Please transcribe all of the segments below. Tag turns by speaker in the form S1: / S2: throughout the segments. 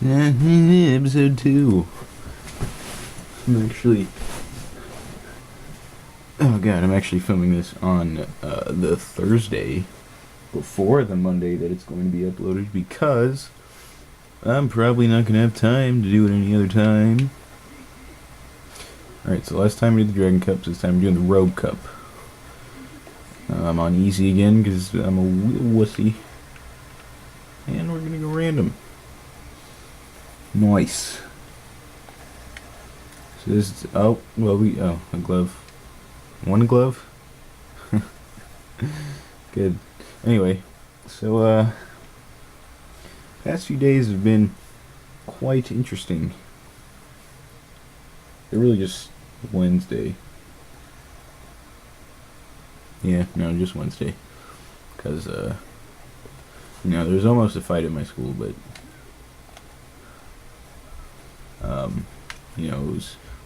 S1: Episode 2. I'm actually filming this on the Thursday before the Monday that it's going to be uploaded because I'm probably not going to have time to do it any other time. Alright, so last time we did the Dragon Cup, so this time we're doing the Rogue Cup. I'm on easy again because I'm a wussy. And we're going to go random. Nice. So this is, a glove. One glove? Good. Anyway, so, past few days have been quite interesting. They're really just Wednesday. Yeah, no, just Wednesday. Because, there's almost a fight at my school, but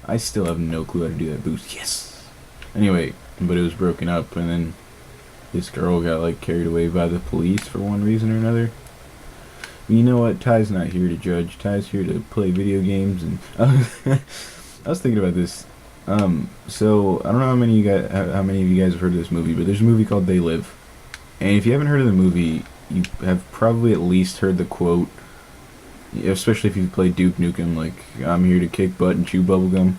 S1: I still have no clue how to do that boost. Yes! Anyway, but it was broken up, and then this girl got, carried away by the police for one reason or another. But you know what? Ty's not here to judge. Ty's here to play video games, and I was thinking about this. So, I don't know how many of you guys have heard of this movie, but there's a movie called They Live. And if you haven't heard of the movie, you have probably at least heard the quote, especially if you've played Duke Nukem, I'm here to kick butt and chew bubblegum.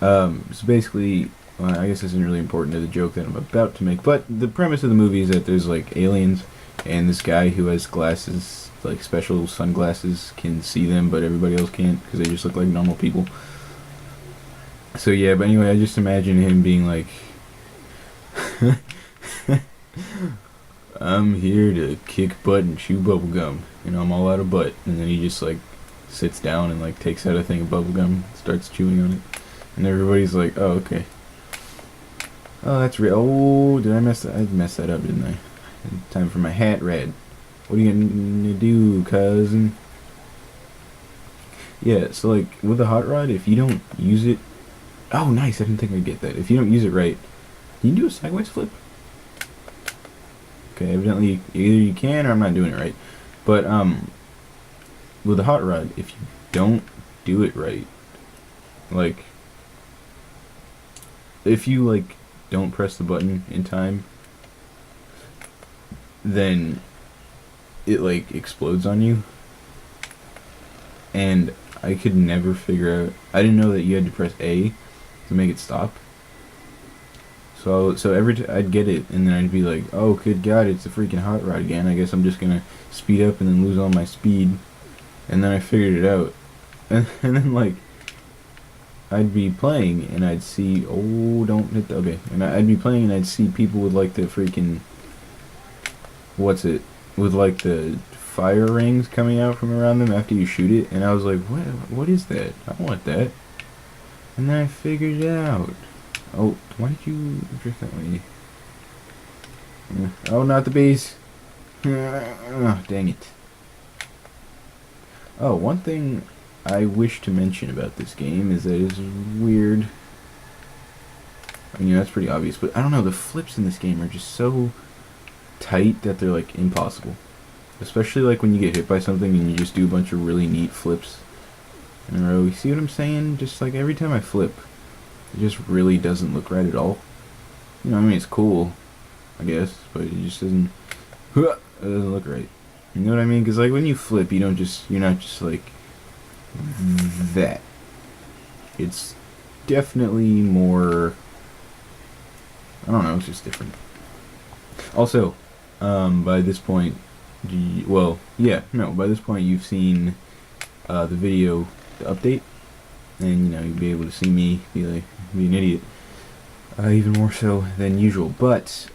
S1: So basically, I guess this isn't really important to the joke that I'm about to make, but the premise of the movie is that there's, aliens, and this guy who has glasses, special sunglasses, can see them, but everybody else can't, because they just look like normal people. So yeah, but anyway, I just imagine him being like, I'm here to kick butt and chew bubblegum. I'm all out of butt. And then he just, sits down and, takes out a thing of bubblegum, starts chewing on it. And everybody's like, oh, okay. Oh, that's real. Oh, did I mess that? I messed that up, didn't I? Time for my hat red. What are you gonna do, cousin? Yeah, so, with a hot rod, if you don't use it... Oh, nice, I didn't think I'd get that. If you don't use it right, can you do a sideways flip? Okay, evidently, either you can or I'm not doing it right. But, with a hot rod, if you don't do it right, if you, don't press the button in time, then it, explodes on you. And I could never figure out... I didn't know that you had to press A to make it stop. So I'd get it, and then I'd be like, oh, good God, it's a freaking hot rod again. I guess I'm just gonna speed up and then lose all my speed. And then I figured it out. And then, I'd be playing, and I'd see, oh, don't hit the, okay. And I'd be playing, and I'd see people with, the freaking, with, the fire rings coming out from around them after you shoot it. And I was like, what is that? I want that. And then I figured it out. Oh, why did you drift that way? Oh, not the base. Oh, dang it. Oh, one thing I wish to mention about this game is that it's weird. That's pretty obvious, but I don't know, the flips in this game are just so tight that they're, impossible. Especially, when you get hit by something and you just do a bunch of really neat flips in a row. You see what I'm saying? Just, every time I flip, it just really doesn't look right at all. It's cool, I guess, but it just doesn't look right. You know what I mean? Because, when you flip, you're not just, that. It's definitely more, I don't know, it's just different. Also, by this point, by this point you've seen the video, the update, and, you'll be able to see me be an idiot, even more so than usual. But,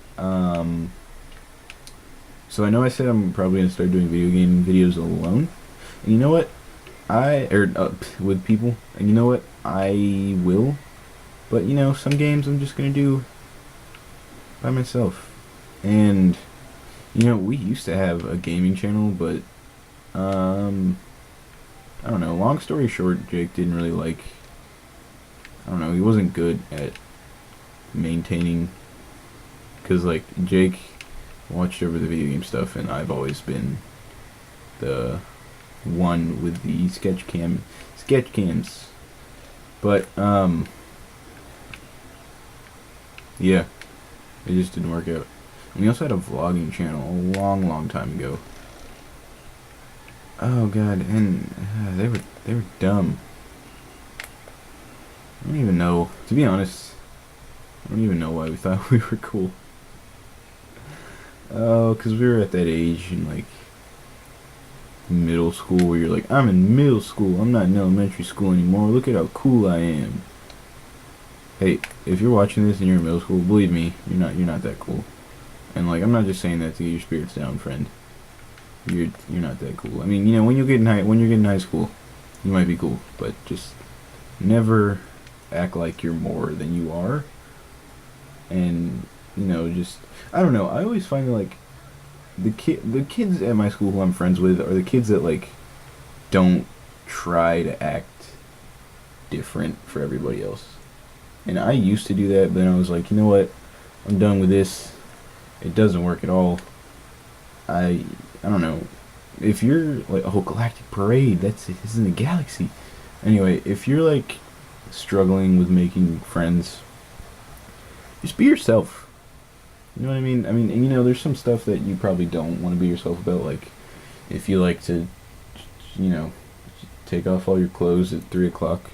S1: so I know I said I'm probably going to start doing video game videos alone, and you know what? With people, and you know what? I will, but, some games I'm just going to do by myself. And, we used to have a gaming channel, but, I don't know, long story short, Jake didn't really he wasn't good at maintaining, because, Jake watched over the video game stuff, and I've always been the one with the sketch cams. But yeah, it just didn't work out. And we also had a vlogging channel a long time ago. Oh god, and they were dumb. I don't even know. To be honest, I don't even know why we thought we were cool. Oh, because we were at that age in like middle school where you're like, I'm in middle school. I'm not in elementary school anymore. Look at how cool I am. Hey, if you're watching this and you're in middle school, believe me, you're not that cool. And like, I'm not just saying that to get your spirits down, friend. You're not that cool. I mean, you know, when you're getting in high school, you might be cool, but just never act like you're more than you are. And you know, just I don't know. I always find that, like, the kids at my school who I'm friends with are the kids that like don't try to act different for everybody else. And I used to do that, but then I was like, you know what? I'm done with this. It doesn't work at all. I don't know. If you're like, oh, Galactic Parade, this is in the galaxy. Anyway, if you're like struggling with making friends, just be yourself. You know what I mean? I mean, and, you know, there's some stuff that you probably don't want to be yourself about. Like, if you like to, you know, take off all your clothes at 3 o'clock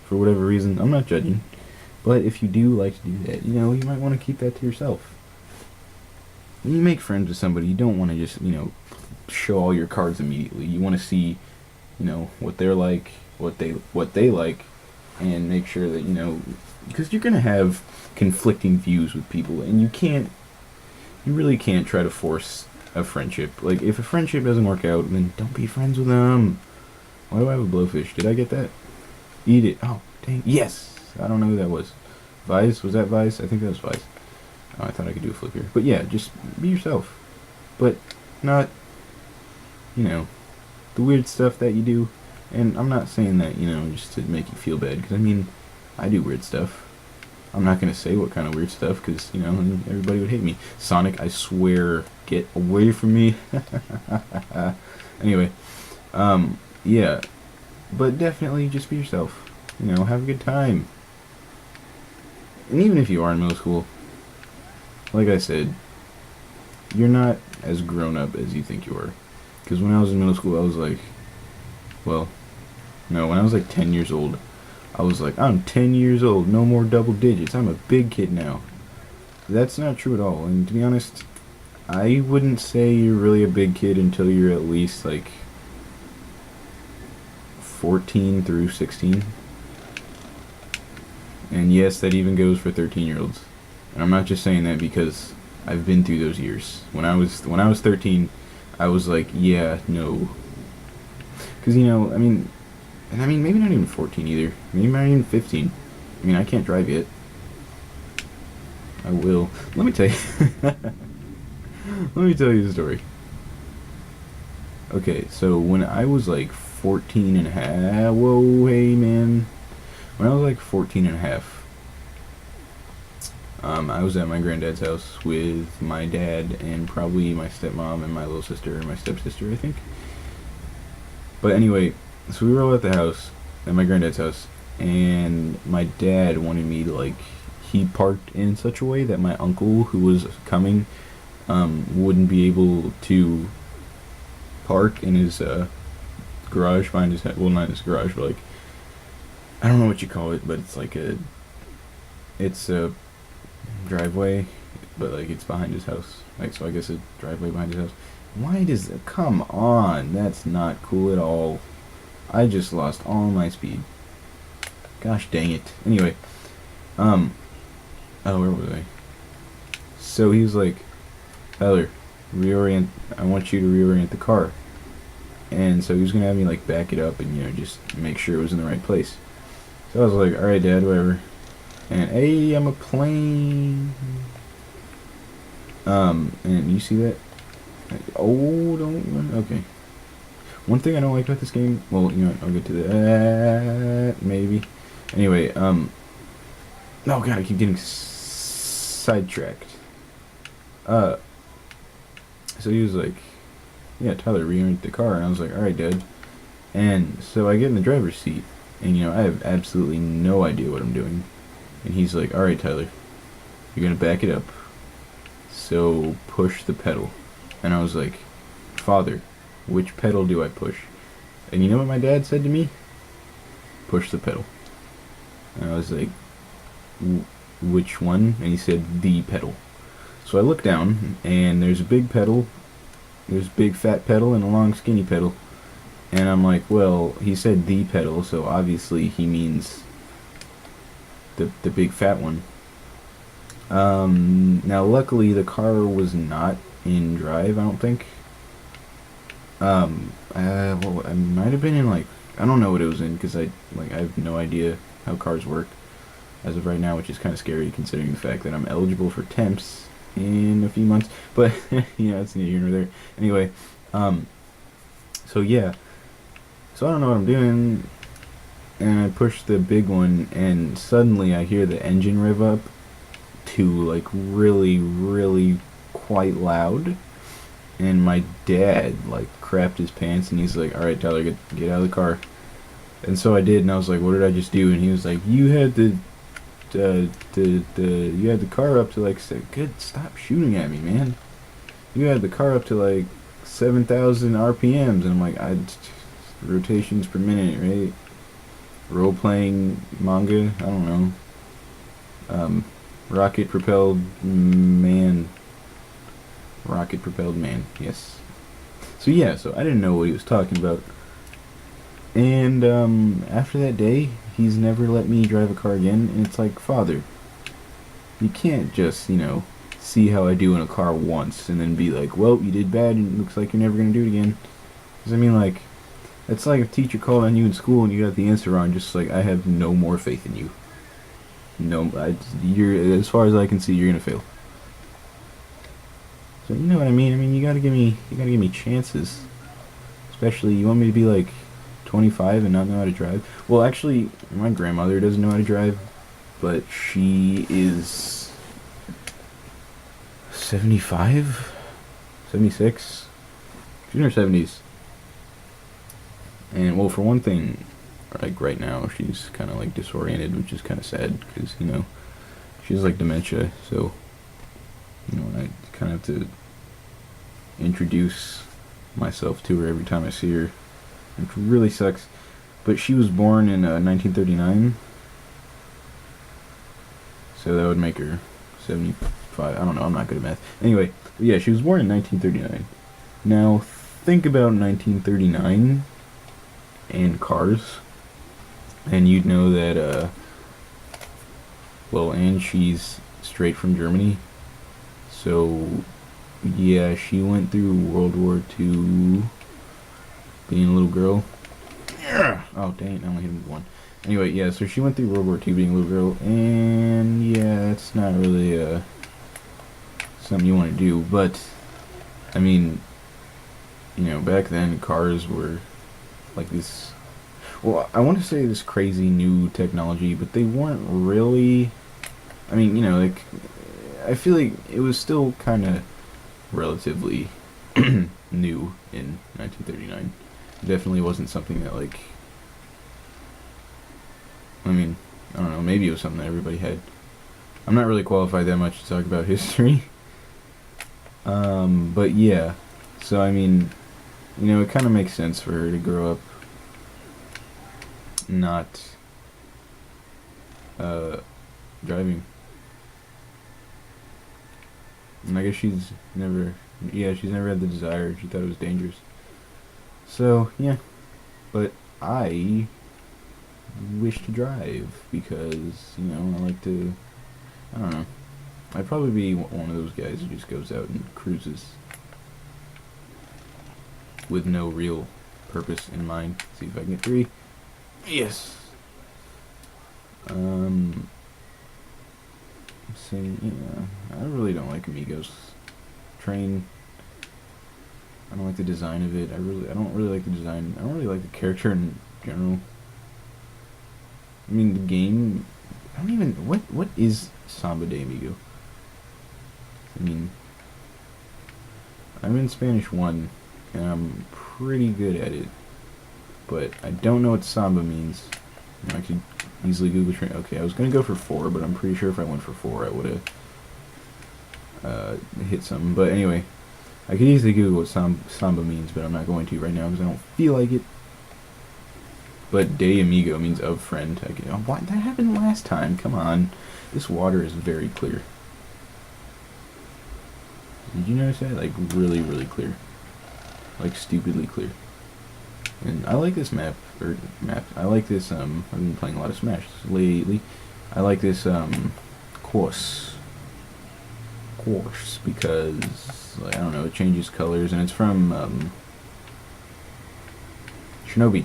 S1: for whatever reason, I'm not judging. But if you do like to do that, you know, you might want to keep that to yourself. When you make friends with somebody, you don't want to just, you know, show all your cards immediately. You want to see, you know, what they're like, what they like, and make sure that, you know, because you're gonna have conflicting views with people, and you really can't try to force a friendship. Like, if a friendship doesn't work out, then don't be friends with them. Why do I have a blowfish? Did I get that? Eat it. Oh, dang. Yes! I don't know who that was. Vice? Was that Vice? I think that was Vice. Oh, I thought I could do a flip here. But yeah, just be yourself. But not, you know, the weird stuff that you do. And I'm not saying that, you know, just to make you feel bad. Because, I mean, I do weird stuff. I'm not going to say what kind of weird stuff, because, you know, everybody would hate me. Sonic, I swear, get away from me. Anyway, yeah. But definitely just be yourself. You know, have a good time. And even if you are in middle school, like I said, you're not as grown up as you think you are. Because when I was in middle school, I was like, well, no, when I was like 10 years old, I was like, I'm 10 years old, no more double digits, I'm a big kid now. That's not true at all, and to be honest, I wouldn't say you're really a big kid until you're at least like 14 through 16. And yes, that even goes for 13-year-olds. And I'm not just saying that because I've been through those years. When I was 13, I was like, yeah, no. Because, you know, I mean, maybe not even 14 either. Maybe not even 15. I mean, I can't drive yet. I will. Let me tell you. Let me tell you the story. Okay, so when I was like 14 and a half, whoa, hey man. When I was like 14 and a half, I was at my granddad's house with my dad and probably my stepmom and my little sister and my stepsister, I think. But anyway, so we were all at the house, at my granddad's house, and my dad wanted me to, like, he parked in such a way that my uncle, who was coming, wouldn't be able to park in his garage behind his head. Well, not his garage, but like, I don't know what you call it, but it's like it's a driveway, but like it's behind his house. Like, so I guess a driveway behind his house. Why does it? Come on, that's not cool at all. I just lost all my speed. Gosh dang it. Anyway, oh, where was I? So he was like, Tyler, reorient. I want you to reorient the car. And so he was gonna have me like back it up and, you know, just make sure it was in the right place. So I was like, alright dad, whatever. And hey, I'm a plane. And you see that? Oh, don't run. Okay. One thing I don't like about this game, well, you know what, I'll get to that, maybe. Anyway, oh god, I keep getting sidetracked. So he was like, yeah, Tyler, reorient the car. And I was like, alright dad. And so I get in the driver's seat, and I have absolutely no idea what I'm doing. And he's like, "All right, Tyler, you're gonna back it up. So push the pedal." And I was like, "Father, which pedal do I push?" And you know what my dad said to me? "Push the pedal." And I was like, "Which one?" And he said, "The pedal." So I look down, and there's a big pedal, there's a big fat pedal, and a long skinny pedal. And I'm like, well, he said the pedal, so obviously he means the big fat one. Now luckily the car was not in drive, I don't think. Well, I might have been in, like, I don't know what it was in, because I have no idea how cars work as of right now, which is kind of scary considering the fact that I'm eligible for temps in a few months. But it's neither here nor there. Anyway, so yeah, so I don't know what I'm doing, and I push the big one, and suddenly I hear the engine rev up to, like, really, really quite loud. And my dad, like, crapped his pants, and he's like, "All right, Tyler, get out of the car." And so I did, and I was like, "What did I just do?" And he was like, "You had you had the car up to, like, good, stop shooting at me, man. You had the car up to, like, 7,000 RPMs." And I'm like, rotations per minute, right? Role playing manga, I don't know. Rocket propelled man, yes. So yeah, so I didn't know what he was talking about. And after that day, he's never let me drive a car again. And it's like, "Father, you can't just, see how I do in a car once and then be like, well, you did bad and it looks like you're never going to do it again." Because, I mean, like, it's like if a teacher called on you in school and you got the answer wrong, just like, I have no more faith in you. No, you're, as far as I can see, you're going to fail. So you know what I mean? I mean, you gotta give me chances. Especially, you want me to be like 25 and not know how to drive? Well, actually, my grandmother doesn't know how to drive, but she is 75, 76. She's in her 70s. And well, for one thing, like right now, she's kind of like disoriented, which is kind of sad because she has like dementia, so I kind of have to introduce myself to her every time I see her, which really sucks. But she was born in 1939, so that would make her 75. I don't know, I'm not good at math. Anyway, yeah, she was born in 1939. Now, think about 1939 and cars, and you'd know that, well, and she's straight from Germany, so yeah, she went through World War II being a little girl. Oh, dang, I only hit him with one. Anyway, yeah, so she went through World War II being a little girl, and yeah, it's not really something you want to do, but, I mean, back then, cars were like this, well, I want to say this crazy new technology, but they weren't really, I mean, like, I feel like it was still kind of relatively new in 1939. It definitely wasn't something that, like, I mean, I don't know, maybe it was something that everybody had. I'm not really qualified that much to talk about history. But yeah, so I mean, it kind of makes sense for her to grow up not driving. And I guess she's never had the desire. She thought it was dangerous. So, yeah. But I wish to drive because, I like to, I don't know. I'd probably be one of those guys who just goes out and cruises with no real purpose in mind. See if I can get 3. Yes. Saying, I really don't like Amigos Train. I don't like the design of it. I don't really like the design. I don't really like the character in general. I mean, the game, I don't even, what is Samba de Amigo? I mean, I'm in Spanish 1, and I'm pretty good at it. but I don't know what Samba means. You know, I could easily Google Translate. Okay, I was gonna go for 4, but I'm pretty sure if I went for 4, I would have hit something. But anyway, I could easily Google what Samba means, but I'm not going to right now because I don't feel like it. But de amigo means of friend. Why that happened last time? Come on, this water is very clear. Did you notice that? Like really, really clear. Like stupidly clear. And I like this map. I like this. I've been playing a lot of Smash lately. I like this course because like, I don't know, it changes colors, and it's from Shinobi.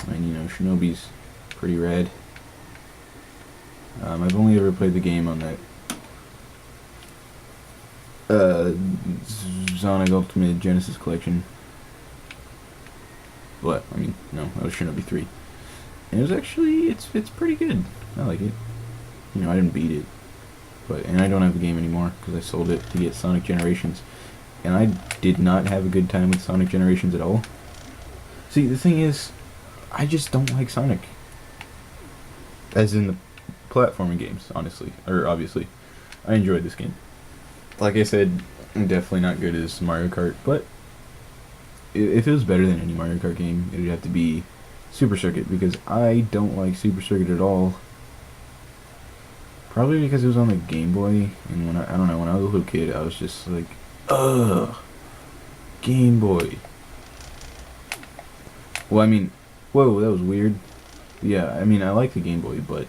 S1: And you know, Shinobi's pretty rad. I've only ever played the game on that Sonic Ultimate Genesis Collection. What? I mean, no, that was Shinobi 3. And it was actually, it's pretty good. I like it. You know, I didn't beat it. And I don't have the game anymore, because I sold it to get Sonic Generations. And I did not have a good time with Sonic Generations at all. See, the thing is, I just don't like Sonic. As in the platforming games, honestly. Or, obviously. I enjoyed this game. Like I said, I'm definitely not good as Mario Kart, but if it was better than any Mario Kart game, it would have to be Super Circuit, because I don't like Super Circuit at all. Probably because it was on the Game Boy, and when I don't know, when I was a little kid, I was just like, ugh, Game Boy. Well, I mean, whoa, that was weird. Yeah, I mean, I like the Game Boy, but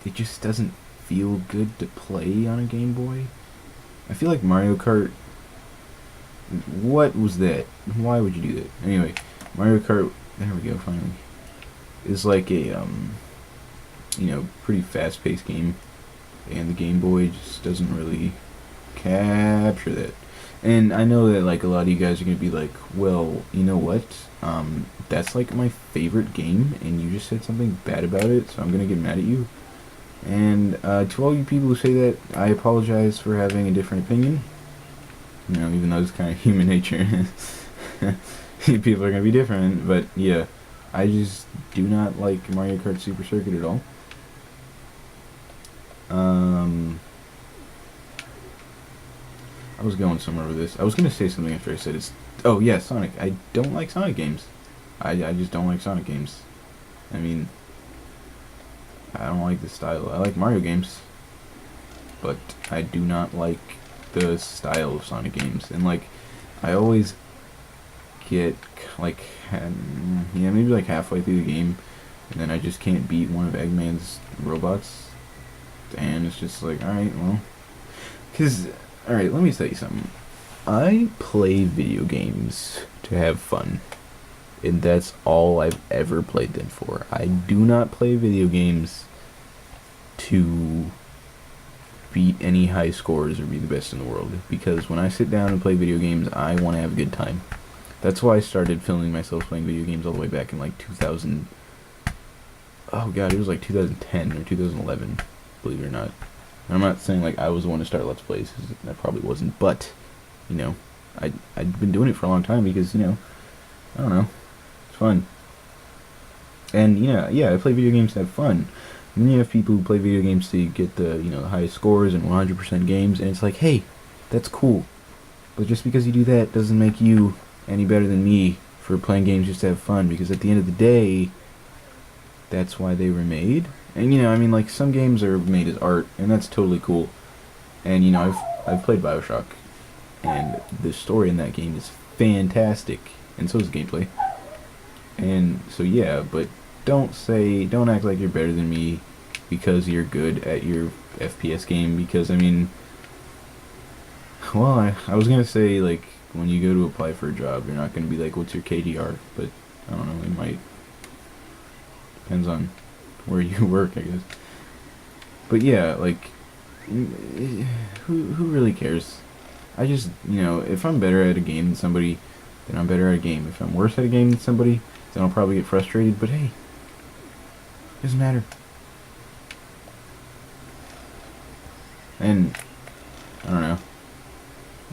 S1: it just doesn't feel good to play on a Game Boy. I feel like Mario Kart. What was that? Why would you do that? Anyway, Mario Kart. There we go. Finally, is like a you know, pretty fast-paced game, and the Game Boy just doesn't really capture that. And I know that like a lot of you guys are gonna be like, well, you know what? That's like my favorite game, and you just said something bad about it, so I'm gonna get mad at you. And to all you people who say that, I apologize for having a different opinion. You know, even though it's kind of human nature. People are gonna be different, but yeah, I just do not like Mario Kart Super Circuit at all. I was going somewhere with this. I was gonna say something after I said it's. Oh yeah, Sonic. I don't like Sonic games. I just don't like Sonic games. I mean, I don't like the style. I like Mario games, but I do not like the style of Sonic games. And like, I always get like, yeah, maybe like halfway through the game, and then I just can't beat one of Eggman's robots, and it's just like, all right, well, because. Alright, let me tell you something. I play video games to have fun. And that's all I've ever played them for. I do not play video games to beat any high scores or be the best in the world. Because when I sit down and play video games, I want to have a good time. That's why I started filming myself playing video games all the way back in like 2000. Oh god, it was like 2010 or 2011, believe it or not. I'm not saying like I was the one to start Let's Plays, because that probably wasn't, but, you know, I'd been doing it for a long time because, you know, I don't know, it's fun. And, you know, yeah, I play video games to have fun. And then you have people who play video games to get the, you know, the highest scores and 100% games, and it's like, hey, that's cool. But just because you do that doesn't make you any better than me for playing games just to have fun, because at the end of the day, that's why they were made. And you know, I mean, like, some games are made as art, and that's totally cool. And you know, I've played BioShock, and the story in that game is fantastic, and so is the gameplay. And so yeah, but don't act like you're better than me because you're good at your FPS game, because I mean, well, I was gonna say, like, when you go to apply for a job, you're not gonna be like, what's your KDR? But I don't know, it might. Depends on where you work, I guess. But yeah, like, who really cares? I just, you know, if I'm better at a game than somebody, then I'm better at a game. If I'm worse at a game than somebody, then I'll probably get frustrated, but hey, it doesn't matter. And, I don't know.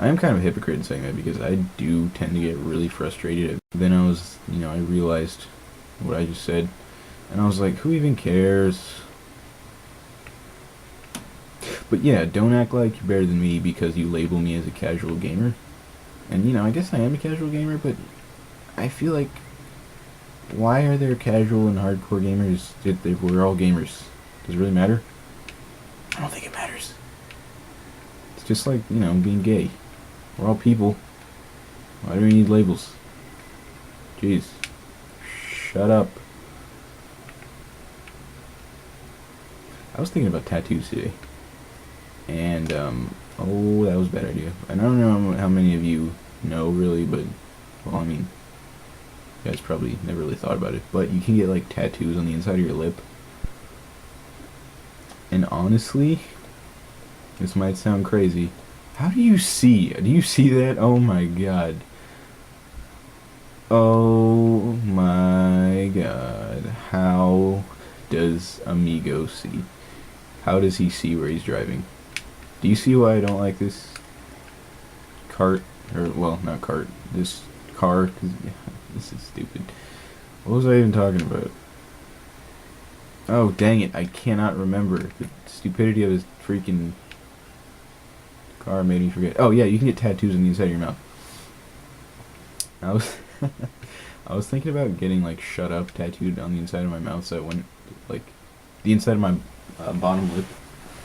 S1: I am kind of a hypocrite in saying that because I do tend to get really frustrated. Then I realized what I just said, and I was like, who even cares? But yeah, don't act like you're better than me because you label me as a casual gamer. And I guess I am a casual gamer, but I feel like, why are there casual and hardcore gamers if we're all gamers? Does it really matter? I don't think it matters. It's just like, being gay. We're all people. Why do we need labels? Jeez. Shut up. I was thinking about tattoos today. And, oh, that was a bad idea. And I don't know how many of you know, really, but, well, I mean, you guys probably never really thought about it. But you can get, like, tattoos on the inside of your lip. And honestly, this might sound crazy. How do you see? Do you see that? Oh my god. Oh my god. How does Amigo see? How does he see where he's driving? Do you see why I don't like this cart? Or, well, not cart. This car. This is stupid. What was I even talking about? Oh, dang it. I cannot remember. The stupidity of his freaking car made me forget. Oh, yeah, you can get tattoos on the inside of your mouth. I was I was thinking about getting, like, shut up tattooed on the inside of my mouth so when, like, the inside of my bottom lip,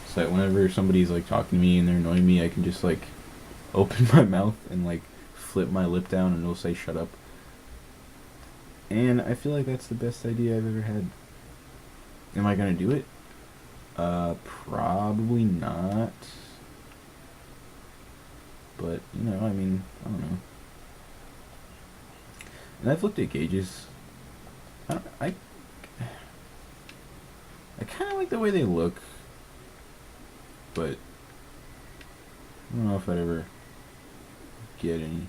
S1: so that whenever somebody's, like, talking to me and they're annoying me, I can just, like, open my mouth and, like, flip my lip down and it'll say shut up. And I feel like that's the best idea I've ever had. Am I gonna do it? Probably not. But, I mean, I don't know. And I've looked at gauges. I kind of like the way they look. But I don't know if I'd ever get any.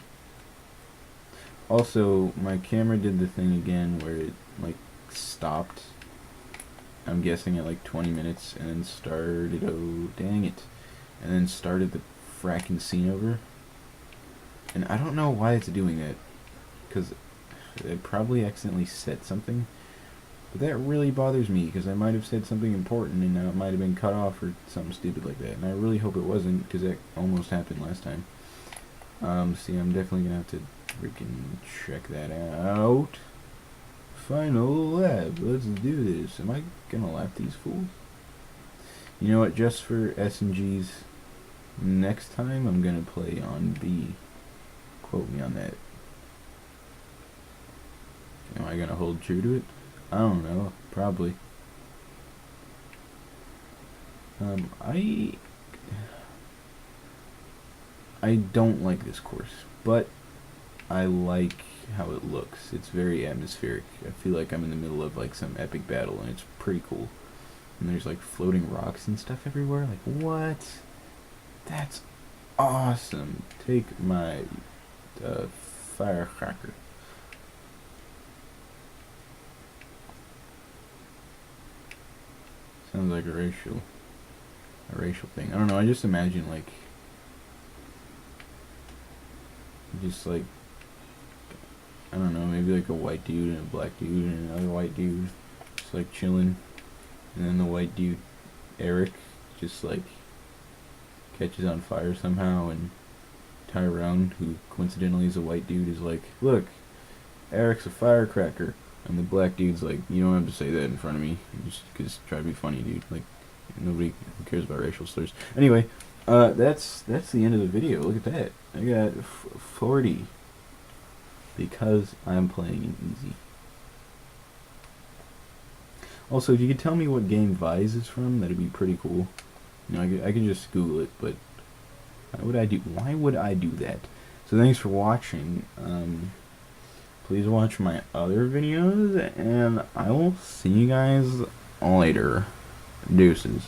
S1: Also, my camera did the thing again where it, like, stopped. I'm guessing at like 20 minutes and then started, oh dang it, and then started the fracking scene over. And I don't know why it's doing that, because it probably accidentally said something, but that really bothers me because I might have said something important and now it might have been cut off or something stupid like that, and I really hope it wasn't because that almost happened last time. See, I'm definitely gonna have to freaking check that out. Final lab, let's do this. Am I gonna lap these fools? You know what, just for S&Gs, next time I'm gonna play on B. Quote me on that. Am I gonna hold true to it? I don't know, probably. I don't like this course, but I like how it looks. It's very atmospheric. I feel like I'm in the middle of like some epic battle and it's pretty cool. And there's like floating rocks and stuff everywhere. Like, what? That's awesome. Take my firecracker. Sounds like a racial thing. I don't know, I just imagine like just like, I don't know, maybe like a white dude and a black dude and another white dude just like chilling, and then the white dude, Eric, just like catches on fire somehow, and Tyrone, who coincidentally is a white dude, is like, look, Eric's a firecracker, and the black dude's like, you don't have to say that in front of me, just try to be funny, dude, like, nobody cares about racial slurs. Anyway, that's the end of the video. Look at that, I got 40. Because I'm playing in easy. Also, if you could tell me what game Vise is from, that'd be pretty cool. I could just Google it, but why would I do that? So thanks for watching. Please watch my other videos, and I will see you guys later. Deuces.